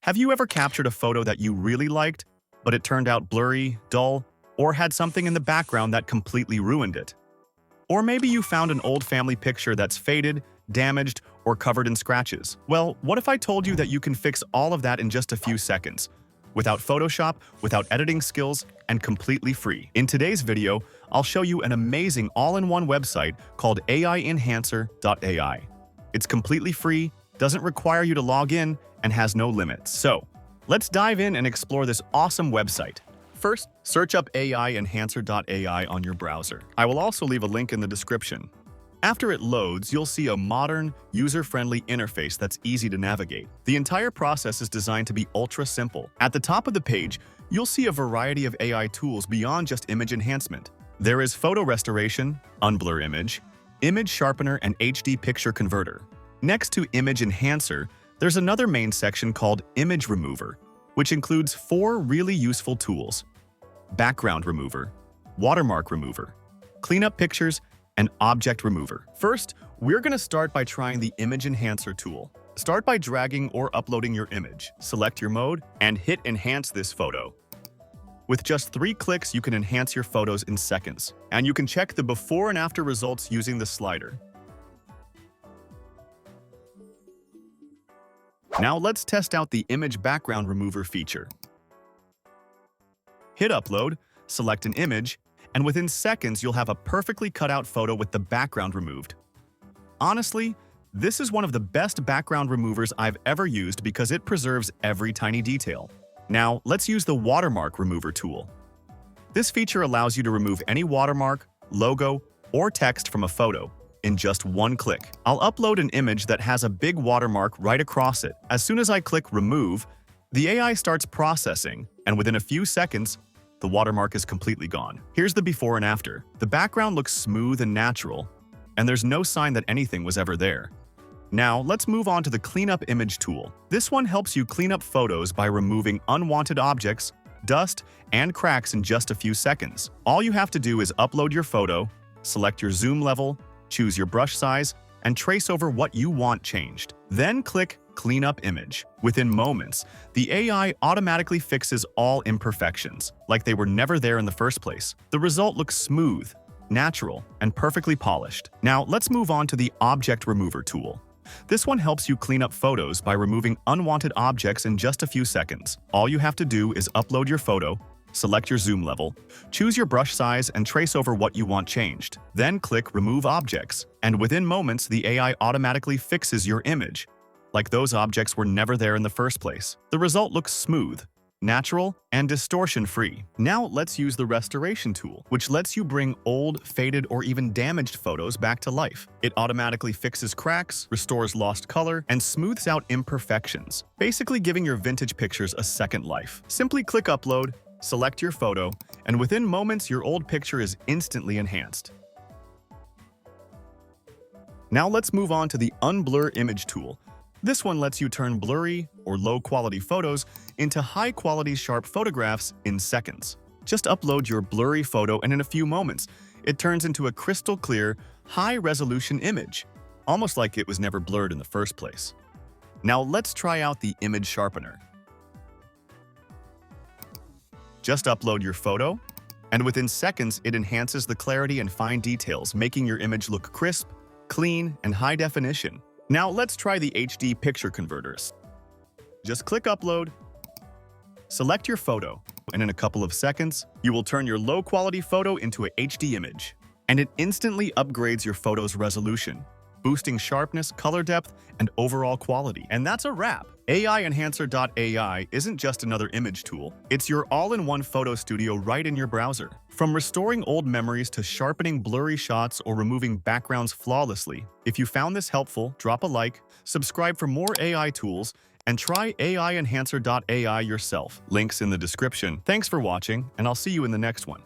Have you ever captured a photo that you really liked, but it turned out blurry, dull, or had something in the background that completely ruined it? Or maybe you found an old family picture that's faded, damaged, or covered in scratches. Well, what if I told you that you can fix all of that in just a few seconds? Without Photoshop, without editing skills, and completely free. In today's video, I'll show you an amazing all-in-one website called AIEnhancer.ai. It's completely free, doesn't require you to log in, and has no limits. So, let's dive in and explore this awesome website. First, search up AIEnhancer.ai on your browser. I will also leave a link in the description. After it loads, you'll see a modern, user-friendly interface that's easy to navigate. The entire process is designed to be ultra simple. At the top of the page, you'll see a variety of AI tools beyond just image enhancement. There is photo restoration, Unblur Image, image sharpener, and HD picture converter. Next to Image Enhancer, there's another main section called Image Remover, which includes 4 really useful tools: Background Remover, Watermark Remover, Cleanup Pictures, and Object Remover. First, we're going to start by trying the Image Enhancer tool. Start by dragging or uploading your image. Select your mode and hit Enhance this photo. With just 3 clicks, you can enhance your photos in seconds, and you can check the before and after results using the slider. Now let's test out the Image Background Remover feature. Hit Upload, select an image, and within seconds you'll have a perfectly cut out photo with the background removed. Honestly, this is one of the best background removers I've ever used because it preserves every tiny detail. Now, let's use the Watermark Remover tool. This feature allows you to remove any watermark, logo, or text from a photo in just 1 click. I'll upload an image that has a big watermark right across it. As soon as I click Remove, the AI starts processing, and within a few seconds, the watermark is completely gone. Here's the before and after. The background looks smooth and natural, and there's no sign that anything was ever there. Now, let's move on to the Cleanup Image tool. This one helps you clean up photos by removing unwanted objects, dust, and cracks in just a few seconds. All you have to do is upload your photo, select your zoom level, choose your brush size, and trace over what you want changed. Then click Cleanup Image. Within moments, the AI automatically fixes all imperfections, like they were never there in the first place. The result looks smooth, natural, and perfectly polished. Now, let's move on to the Object Remover tool. This one helps you clean up photos by removing unwanted objects in just a few seconds. All you have to do is upload your photo, select your zoom level, choose your brush size, and trace over what you want changed. Then click Remove Objects, and within moments, the AI automatically fixes your image, like those objects were never there in the first place. The result looks smooth, natural, and distortion-free. Now let's use the Restoration tool, which lets you bring old, faded, or even damaged photos back to life. It automatically fixes cracks, restores lost color, and smooths out imperfections, basically giving your vintage pictures a second life. Simply click Upload, select your photo, and within moments, your old picture is instantly enhanced. Now let's move on to the Unblur Image tool. This one lets you turn blurry or low-quality photos into high-quality sharp photographs in seconds. Just upload your blurry photo and in a few moments, it turns into a crystal-clear, high-resolution image, almost like it was never blurred in the first place. Now let's try out the Image Sharpener. Just upload your photo, and within seconds, it enhances the clarity and fine details, making your image look crisp, clean, and high definition. Now let's try the HD picture converters. Just click Upload, select your photo, and in a couple of seconds, you will turn your low-quality photo into an HD image. And it instantly upgrades your photo's resolution, boosting sharpness, color depth, and overall quality. And that's a wrap. AIEnhancer.ai isn't just another image tool. It's your all-in-one photo studio right in your browser. From restoring old memories to sharpening blurry shots or removing backgrounds flawlessly. If you found this helpful, drop a like, subscribe for more AI tools, and try AIEnhancer.ai yourself. Links in the description. Thanks for watching, and I'll see you in the next one.